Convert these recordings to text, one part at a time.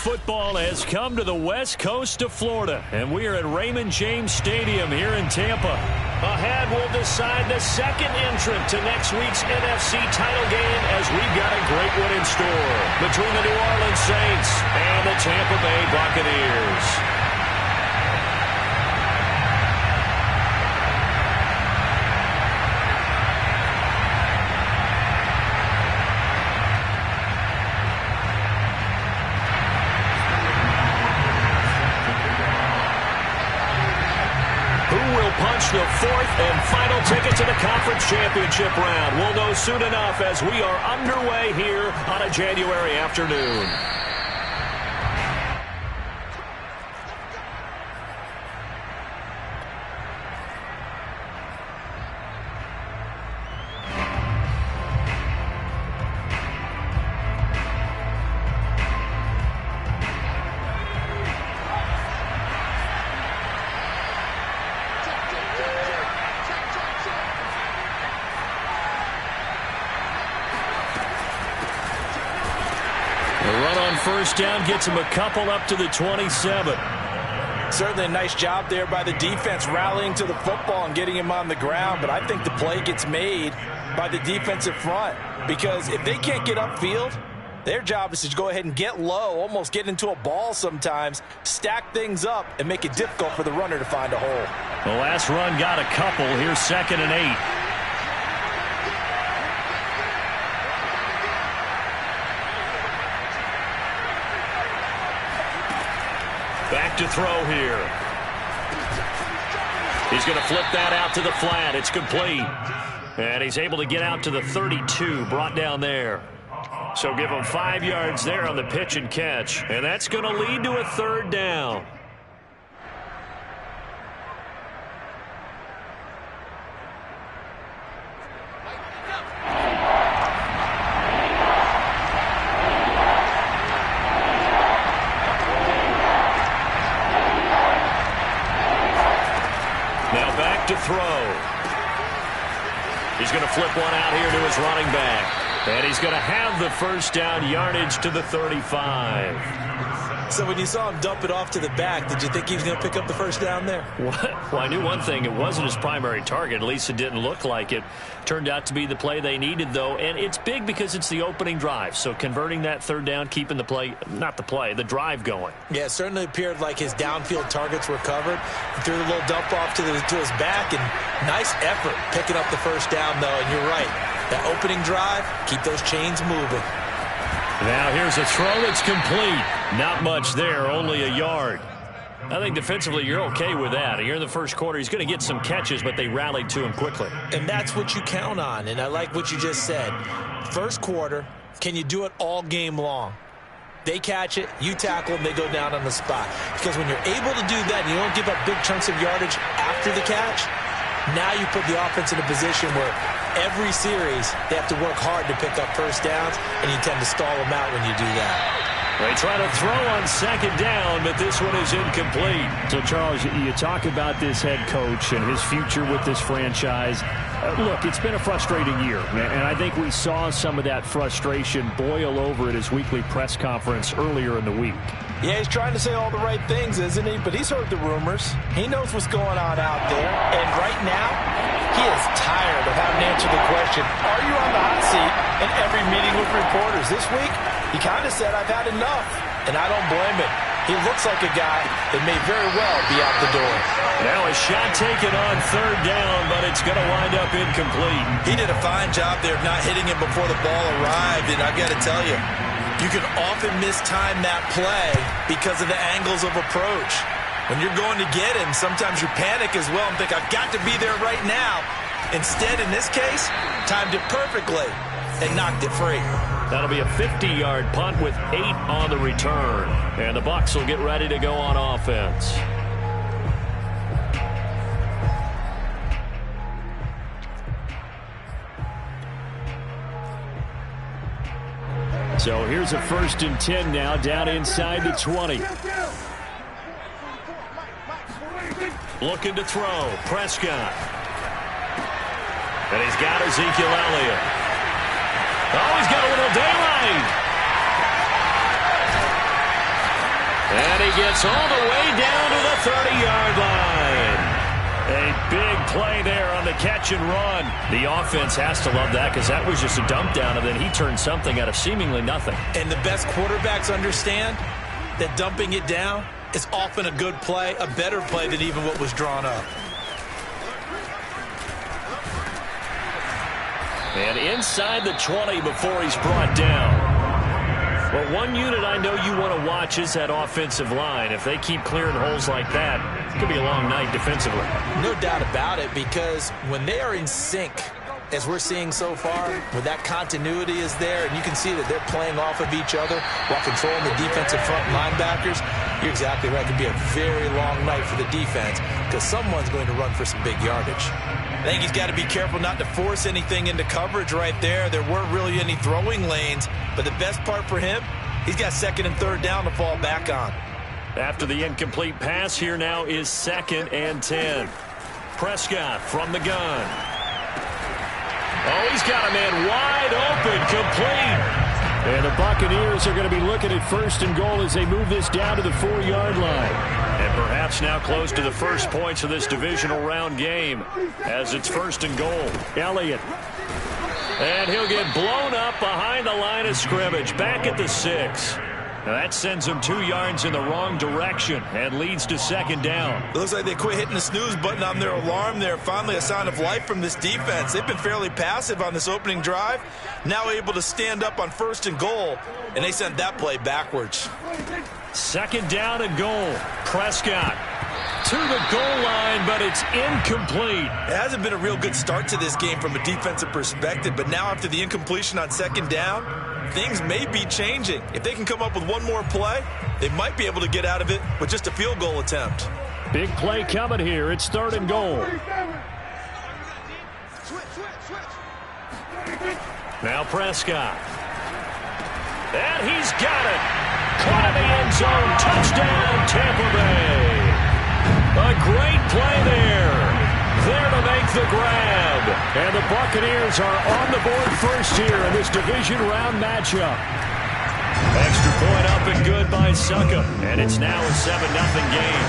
football has come to the west coast of Florida, and we are at Raymond James Stadium here in Tampa. Ahead, we'll decide the second entrant to next week's NFC title game, as we've got a great one in store between the New Orleans Saints and the Tampa Bay Buccaneers. The fourth and final ticket to the conference championship round. We'll know soon enough as we are underway here on a January afternoon. First down gets him a couple up to the 27. Certainly a nice job there by the defense rallying to the football and getting him on the ground. But I think the play gets made by the defensive front, because if they can't get upfield, their job is to go ahead and get low, almost get into a ball sometimes, stack things up, and make it difficult for the runner to find a hole. The last run got a couple. Here's 2nd and 8. Back to throw here. He's going to flip that out to the flat. It's complete. And he's able to get out to the 32, brought down there. So give him 5 yards there on the pitch and catch. And that's going to lead to a 3rd down. To throw. He's going to flip one out here to his running back. And he's going to have the first down, yardage to the 35. So when you saw him dump it off to the back, did you think he was going to pick up the first down there? Well, I knew one thing. It wasn't his primary target. At least it didn't look like it. Turned out to be the play they needed, though. And it's big because it's the opening drive. So converting that 3rd down, keeping the play, not the play, the drive going. Yeah, it certainly appeared like his downfield targets were covered. He threw a little dump off to his back, and nice effort picking up the first down, though. And you're right. That opening drive, keep those chains moving. Now here's a throw that's complete. Not much there, only a yard. I think defensively you're okay with that. Here in the first quarter, he's going to get some catches, but they rallied to him quickly. And that's what you count on, and I like what you just said. First quarter, can you do it all game long? They catch it, you tackle them, they go down on the spot. Because when you're able to do that and you don't give up big chunks of yardage after the catch, now you put the offense in a position where every series they have to work hard to pick up first downs, and you tend to stall them out when you do that. They try to throw on 2nd down, but this one is incomplete. So, Charles, you talk about this head coach and his future with this franchise. Look, it's been a frustrating year, and I think we saw some of that frustration boil over at his weekly press conference earlier in the week. Yeah, he's trying to say all the right things, isn't he? But he's heard the rumors. He knows what's going on out there. And right now, he is tired of having to answer the question, are you on the hot seat in every meeting with reporters? This week, he kind of said, I've had enough. And I don't blame him. He looks like a guy that may very well be out the door. Now a shot taken on 3rd down, but it's going to wind up incomplete. He did a fine job there of not hitting him before the ball arrived. And I've got to tell you, you can often mistime that play because of the angles of approach. When you're going to get him, sometimes you panic as well and think, I've got to be there right now. Instead, in this case, timed it perfectly and knocked it free. That'll be a 50-yard punt with 8 on the return. And the Bucs will get ready to go on offense. So here's a 1st and 10 now, down inside the 20. Looking to throw. Prescott. And he's got Ezekiel Elliott. Oh, he's got a little daylight. And he gets all the way down to the 30-yard line. A big play there on the catch and run. The offense has to love that because that was just a dump down, and then he turned something out of seemingly nothing. And the best quarterbacks understand that dumping it down is often a good play, a better play than even what was drawn up. And inside the 20 before he's brought down. Well, one unit I know you want to watch is that offensive line. If they keep clearing holes like that, it could be a long night defensively. No doubt about it, because when they are in sync, as we're seeing so far, when that continuity is there, and you can see that they're playing off of each other while controlling the defensive front linebackers, you're exactly right. It could be a very long night for the defense because someone's going to run for some big yardage. I think he's got to be careful not to force anything into coverage right there. There weren't really any throwing lanes, but the best part for him, he's got second and third down to fall back on. After the incomplete pass, here now is 2nd and 10. Prescott from the gun. Oh, he's got a man wide open, complete. And the Buccaneers are going to be looking at 1st and goal as they move this down to the 4-yard line. And perhaps now close to the first points of this divisional round game as it's 1st and goal. Elliott. And he'll get blown up behind the line of scrimmage, back at the 6. Now that sends them 2 yards in the wrong direction and leads to 2nd down. It looks like they quit hitting the snooze button on their alarm there. Finally a sign of life from this defense. They've been fairly passive on this opening drive. Now able to stand up on 1st and goal, and they sent that play backwards. 2nd down and goal. Prescott to the goal line, but it's incomplete. It hasn't been a real good start to this game from a defensive perspective, but now after the incompletion on 2nd down, things may be changing. If they can come up with one more play, they might be able to get out of it with just a field goal attempt. Big play coming here. It's 3rd and goal. Now Prescott. And he's got it. Caught in the end zone. Touchdown, Tampa Bay. A great play there. There to make the grab. And the Buccaneers are on the board first here in this division round matchup. Extra point up and good by Succa. And it's now a 7-0 game.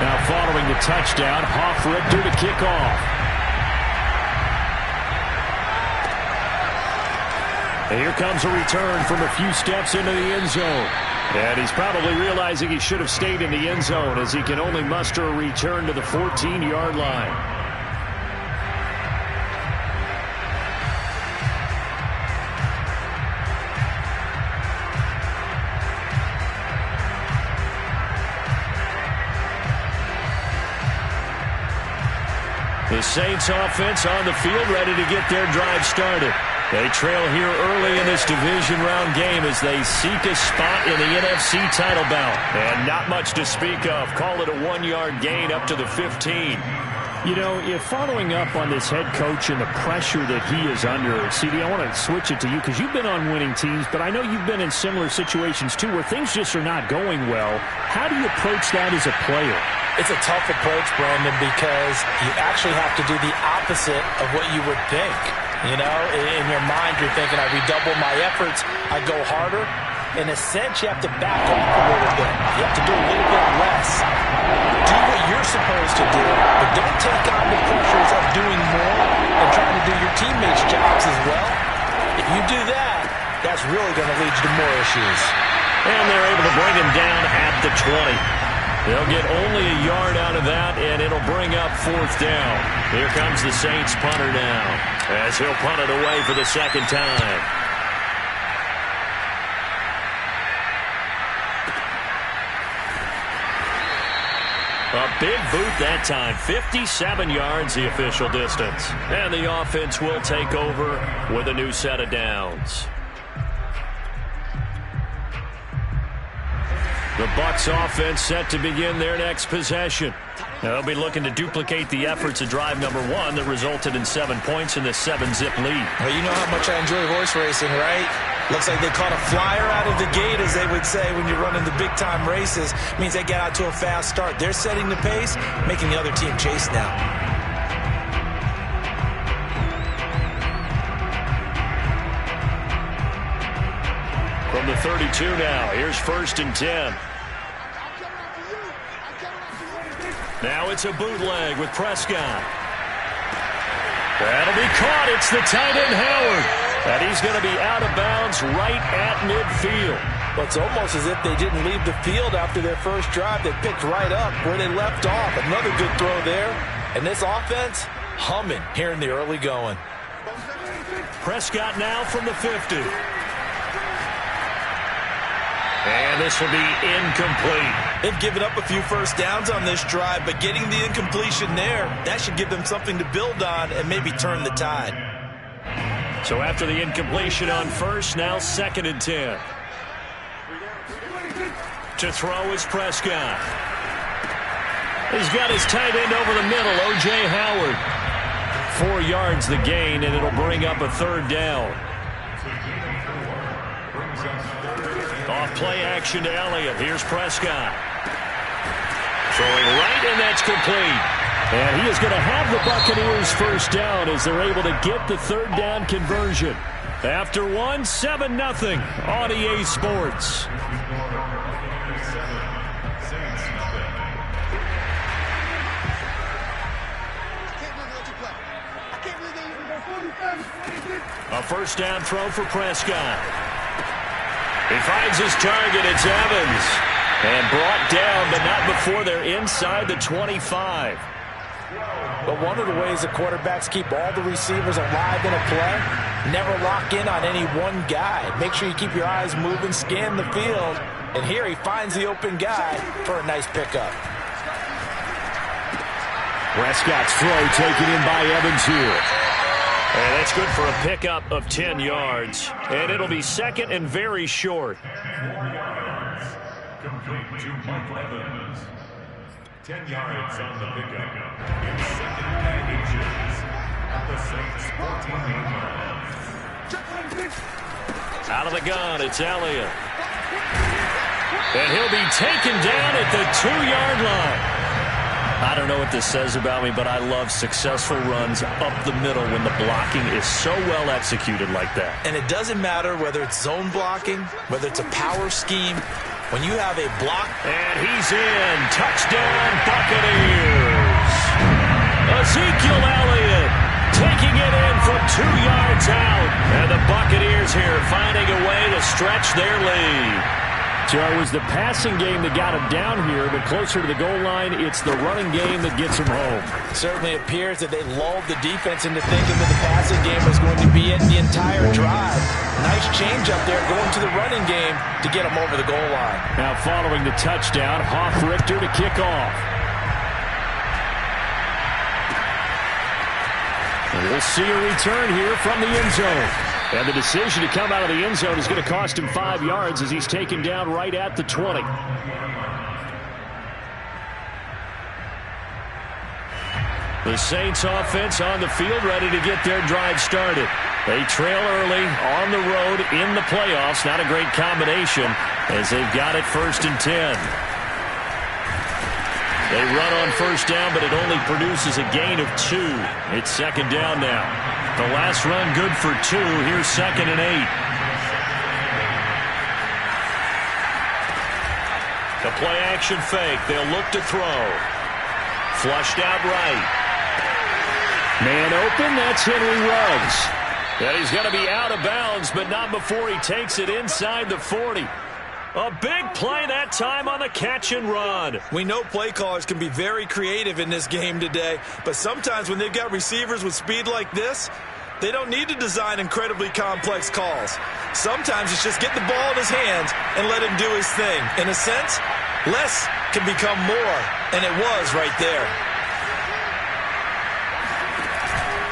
Now following the touchdown, Hofrichter to kick off. And here comes a return from a few steps into the end zone. And he's probably realizing he should have stayed in the end zone as he can only muster a return to the 14-yard line. The Saints offense on the field ready to get their drive started. They trail here early in this division round game as they seek a spot in the NFC title bout. And not much to speak of. Call it a 1-yard gain up to the 15. You know, if following up on this head coach and the pressure that he is under, CD, I want to switch it to you because you've been on winning teams, but I know you've been in similar situations too where things just are not going well. How do you approach that as a player? It's a tough approach, Brandon, because you actually have to do the opposite of what you would think. You know, in your mind, you're thinking, I redouble my efforts, I go harder. In a sense, you have to back off a little bit. You have to do a little bit less. Do what you're supposed to do, but don't take on the pressures of doing more and trying to do your teammates' jobs as well. If you do that, that's really going to lead you to more issues. And they're able to bring him down at the 20. They'll get only a yard out of that, and it'll bring up 4th down. Here comes the Saints punter now, as he'll punt it away for the 2nd time. A big boot that time, 57 yards the official distance. And the offense will take over with a new set of downs. The Bucs offense set to begin their next possession. They'll be looking to duplicate the efforts of drive number 1 that resulted in 7 points in the 7-zip lead. Well, you know how much I enjoy horse racing, right? Looks like they caught a flyer out of the gate, as they would say when you're running the big-time races. It means they get out to a fast start. They're setting the pace, making the other team chase now. From the 32 now. Here's 1st and 10. Now it's a bootleg with Prescott. That'll be caught. It's the tight end, Howard. And he's going to be out of bounds right at midfield. Well, it's almost as if they didn't leave the field after their first drive. They picked right up where they left off. Another good throw there. And this offense, humming here in the early going. Prescott now from the 50. And this will be incomplete. They've given up a few first downs on this drive, but getting the incompletion there, that should give them something to build on and maybe turn the tide. So after the incompletion on first, now 2nd and 10. To throw is Prescott. He's got his tight end over the middle, O.J. Howard. 4 yards the gain, and it'll bring up a 3rd down. Off play action to Elliott. Here's Prescott. Throwing right, and that's complete. And he is going to have the Buccaneers first down as they're able to get the 3rd down conversion. After 1, 7-0 on EA Sports. A first down throw for Prescott. He finds his target. It's Evans. And brought down, but not before they're inside the 25. But one of the ways the quarterbacks keep all the receivers alive in a play, never lock in on any one guy. Make sure you keep your eyes moving, scan the field. And here he finds the open guy for a nice pickup. Prescott's throw taken in by Evans here. And that's good for a pickup of 10 yards. And it'll be 2nd and very short. 4 yards. Complete to Mike Evans. 10 yards on the pickup. In 2nd and inches. At the Saints 14-yard line. Out of the gun, it's Elliott. And he'll be taken down at the 2-yard line. I don't know what this says about me, but I love successful runs up the middle when the blocking is so well executed like that. And it doesn't matter whether it's zone blocking, whether it's a power scheme. When you have a block. And he's in. Touchdown, Buccaneers. Ezekiel Elliott taking it in from 2 yards out. And the Buccaneers here finding a way to stretch their lead. So it was the passing game that got him down here, but closer to the goal line, it's the running game that gets him home. Certainly appears that they lulled the defense into thinking that the passing game was going to be it the entire drive. Nice change up there going to the running game to get him over the goal line. Now following the touchdown, Hoff-Richter to kick off. And we'll see a return here from the end zone. And the decision to come out of the end zone is going to cost him 5 yards as he's taken down right at the 20. The Saints offense on the field ready to get their drive started. They trail early on the road in the playoffs. Not a great combination as they've got it 1st and 10. They run on first down, but it only produces a gain of 2. It's 2nd down now. The last run good for 2. Here's 2nd and 8. The play action fake. They'll look to throw. Flushed out right. Man open. That's Henry Ruggs. And he's going to be out of bounds, but not before he takes it inside the 40. A big play that time on the catch and run. We know play callers can be very creative in this game today, but sometimes when they've got receivers with speed like this, they don't need to design incredibly complex calls. Sometimes it's just get the ball in his hands and let him do his thing. In a sense, less can become more, and it was right there.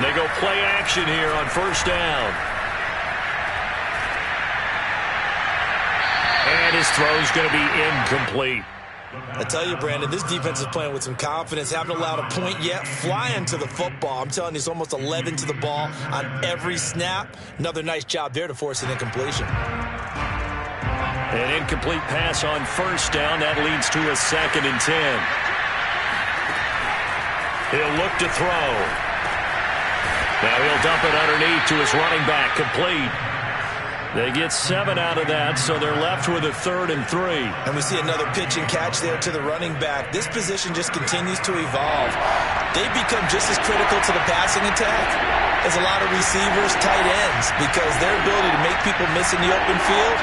They go play action here on first down. And his throw's going to be incomplete. I tell you, Brandon, this defense is playing with some confidence. Haven't allowed a point yet. Flying to the football. I'm telling you, it's almost 11 to the ball on every snap. Another nice job there to force an incompletion. An incomplete pass on first down. That leads to a 2nd and 10. He'll look to throw. Now he'll dump it underneath to his running back. Complete. They get 7 out of that, so they're left with a 3rd and 3. And we see another pitch and catch there to the running back. This position just continues to evolve. They become just as critical to the passing attack as a lot of receivers, tight ends, because their ability to make people miss in the open field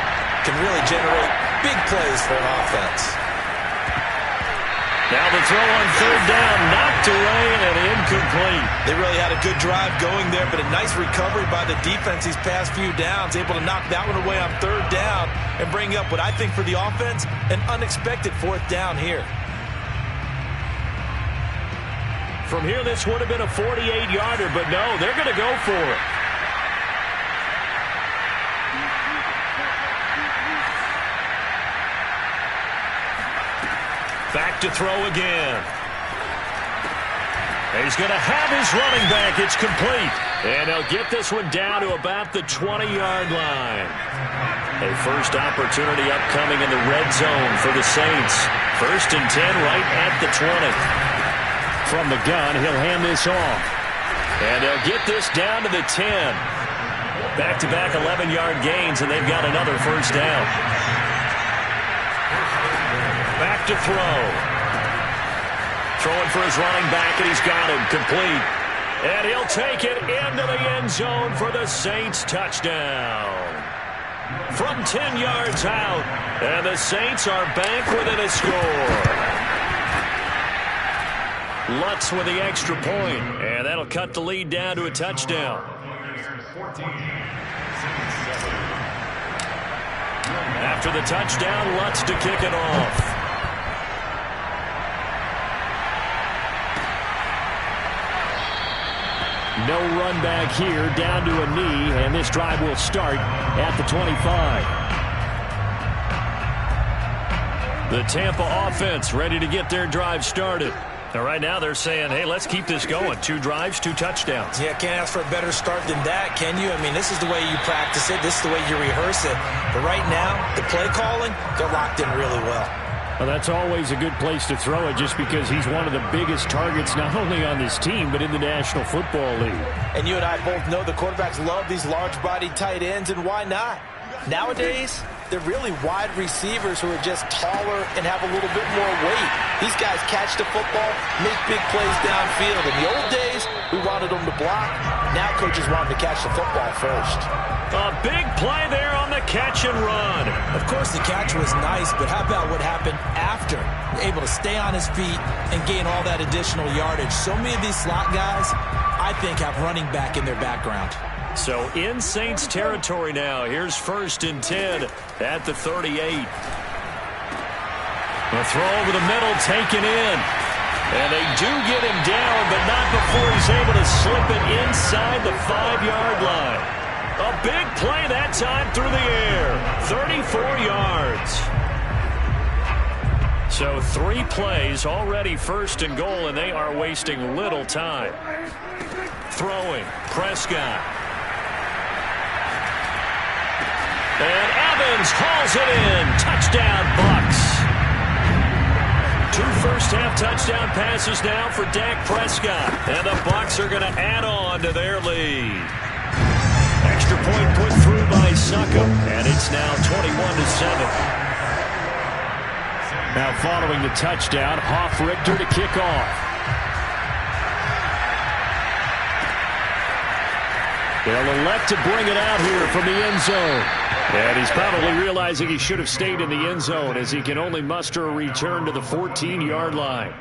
can really generate big plays for an offense. Now the throw on 3rd down, knocked away and incomplete. They really had a good drive going there, but a nice recovery by the defense these past few downs, able to knock that one away on 3rd down and bring up what I think for the offense, an unexpected 4th down here. From here, this would have been a 48-yarder, but no, they're going to go for it. Back to throw again. He's going to have his running back. It's complete. And he'll get this one down to about the 20-yard line. A first opportunity upcoming in the red zone for the Saints. 1st and 10 right at the 20. From the gun, he'll hand this off. And they'll get this down to the 10. Back-to-back 11-yard gains, and they've got another first down. Back to throw. Throwing for his running back, and he's got him complete. And he'll take it into the end zone for the Saints touchdown. From 10 yards out, and the Saints are back within a score. Lutz with the extra point, and that'll cut the lead down to a touchdown. After the touchdown, Lutz to kick it off. No run back here, down to a knee, and this drive will start at the 25. The Tampa offense ready to get their drive started. Now, right now they're saying, hey, let's keep this going. 2 drives, 2 touchdowns. Yeah, can't ask for a better start than that, can you? I mean, this is the way you practice it. This is the way you rehearse it. But right now, the play calling, they're locked in really well. Well, that's always a good place to throw it just because he's one of the biggest targets not only on this team but in the National Football League. And you and I both know the quarterbacks love these large-bodied tight ends, and why not? Nowadays, they're really wide receivers who are just taller and have a little bit more weight. These guys catch the football, make big plays downfield. In the old days, we wanted them to block. Now coaches want them to catch the football first. A big play there on the catch and run. Of course, the catch was nice, but how about what happened after? Able to stay on his feet and gain all that additional yardage. So many of these slot guys, I think, have running back in their background. So in Saints territory now. Here's 1st and 10 at the 38. A throw over the middle, taken in. And they do get him down, but not before he's able to slip it inside the 5-yard line. A big play that time through the air. 34 yards. So 3 plays, already 1st and goal, and they are wasting little time. Throwing, Prescott. And Evans hauls it in. Touchdown, Bucs. 2 first-half touchdown passes now for Dak Prescott. And the Bucs are going to add on to their lead. Extra point put through by Succop. And it's now 21-7. Now following the touchdown, Hofrichter to kick off. They'll elect to bring it out here from the end zone. And he's probably realizing he should have stayed in the end zone as he can only muster a return to the 14-yard line.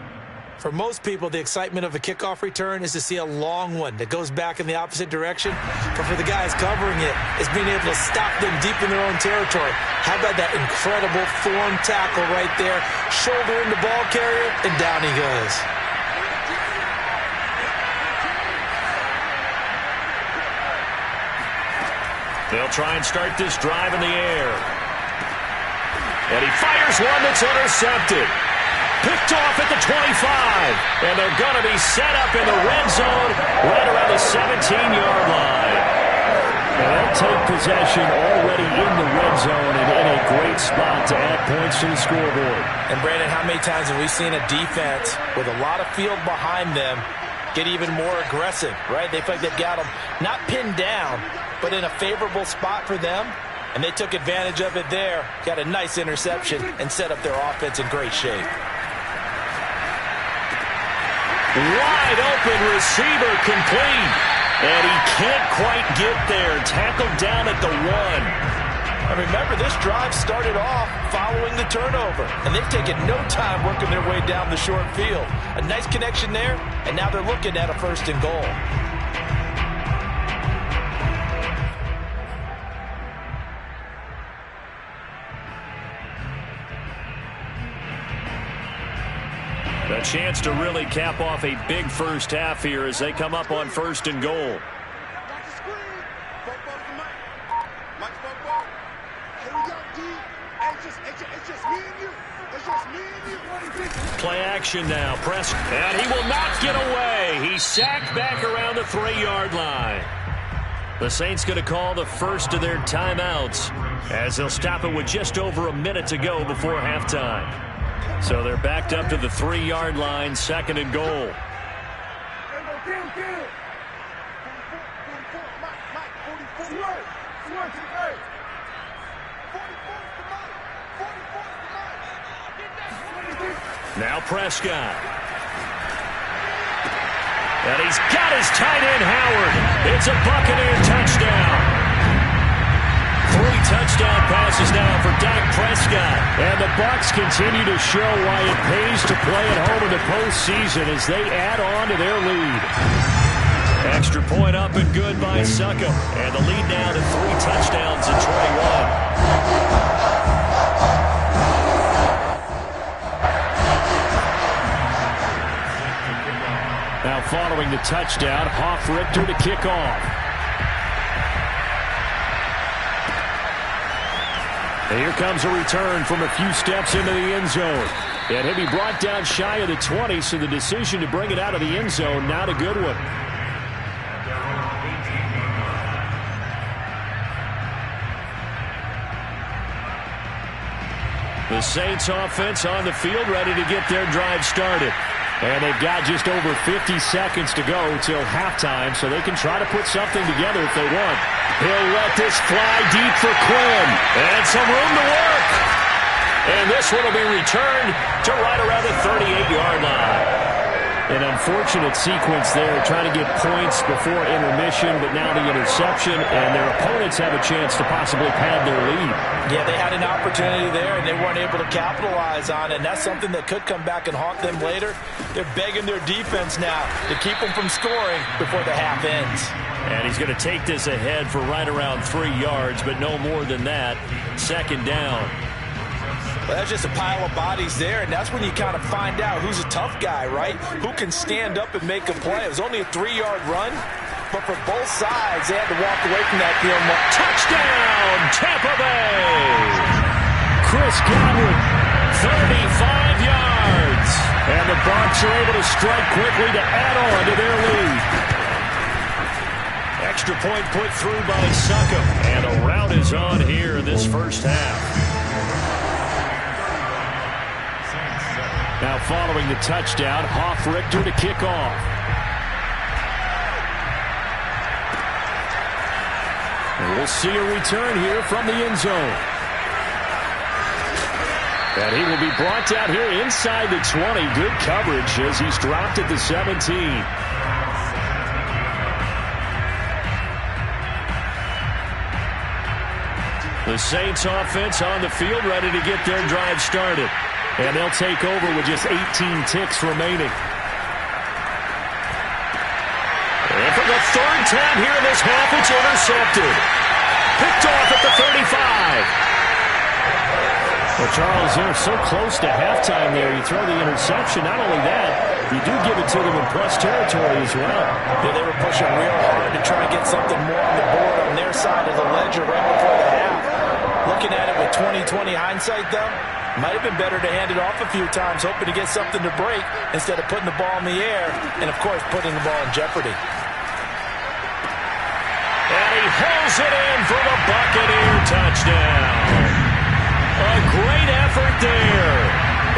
For most people, the excitement of a kickoff return is to see a long one that goes back in the opposite direction. But for the guys covering it, it's being able to stop them deep in their own territory. How about that incredible form tackle right there? Shoulder in the ball carrier, and down he goes. They'll try and start this drive in the air. And he fires one that's intercepted. Picked off at the 25. And they're going to be set up in the red zone right around the 17-yard line. And they'll take possession already in the red zone and in a great spot to add points to the scoreboard. And, Brandon, how many times have we seen a defense with a lot of field behind them get even more aggressive, right? They feel like they've got them not pinned down, but in a favorable spot for them, And they took advantage of it there. Got a nice interception and set up their offense in great shape. Wide open receiver complete. And he can't quite get there. Tackled down at the 1. And remember, this drive started off following the turnover. And they've taken no time working their way down the short field. A nice connection there, and now they're looking at a 1st and goal. A chance to really cap off a big first half here as they come up on 1st and goal. Play action now. Press, and he will not get away. He's sacked back around the 3-yard line. The Saints going to call the first of their timeouts as they'll stop it with just over a minute to go before halftime. So they're backed up to the 3-yard line, 2nd and goal. Now Prescott. And he's got his tight end, Howard. It's a Buccaneer touchdown. 3 touchdown passes now for Dak Prescott. And the Bucs continue to show why it pays to play at home in the postseason as they add on to their lead. Extra point up and good by Succop. And the lead now to 3 touchdowns at 21. Now following the touchdown, Hofrichter to kick off. And here comes a return from a few steps into the end zone. And he'll be brought down shy of the 20, so the decision to bring it out of the end zone, not a good one. The Saints offense on the field ready to get their drive started. And they've got just over 50 seconds to go till halftime, so they can try to put something together if they want. He'll let this fly deep for Quinn. And some room to work. And this one will be returned to right around the 38-yard line. An unfortunate sequence there, trying to get points before intermission, but now the interception, and their opponents have a chance to possibly pad their lead. Yeah, they had an opportunity there, and they weren't able to capitalize on it, and that's something that could come back and haunt them later. They're begging their defense now to keep them from scoring before the half ends. And he's going to take this ahead for right around 3 yards, but no more than that. 2nd down. Well, that's just a pile of bodies there, and that's when you kind of find out who's a tough guy, right? Who can stand up and make a play. It was only a 3-yard run, but for both sides, they had to walk away from that field. Touchdown, Tampa Bay! Chris Godwin, 35 yards. And the Bucs are able to strike quickly to add on to their lead. Extra point put through by Succop, and a rout is on here in this first half. Now following the touchdown, Hofrichter to kick off. And we'll see a return here from the end zone. And he will be brought down here inside the 20. Good coverage as he's dropped at the 17. The Saints offense on the field ready to get their drive started. And they'll take over with just 18 ticks remaining. And for the 3rd time here in this half, it's intercepted. Picked off at the 35. Well, Charles, they're so close to halftime there. You throw the interception. Not only that, you do give it to them in press territory as well. Yeah, they were pushing real hard to try to get something more on the board on their side of the ledger right before the half. Looking at it with 20/20 hindsight, though, might have been better to hand it off a few times, hoping to get something to break instead of putting the ball in the air and, of course, putting the ball in jeopardy. And he hauls it in for the Buccaneer touchdown. A great effort there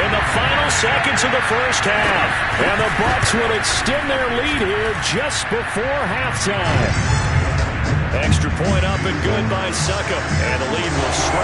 in the final seconds of the first half. And the Bucs will extend their lead here just before halftime. Extra point up and good by Succop. And the lead will stretch.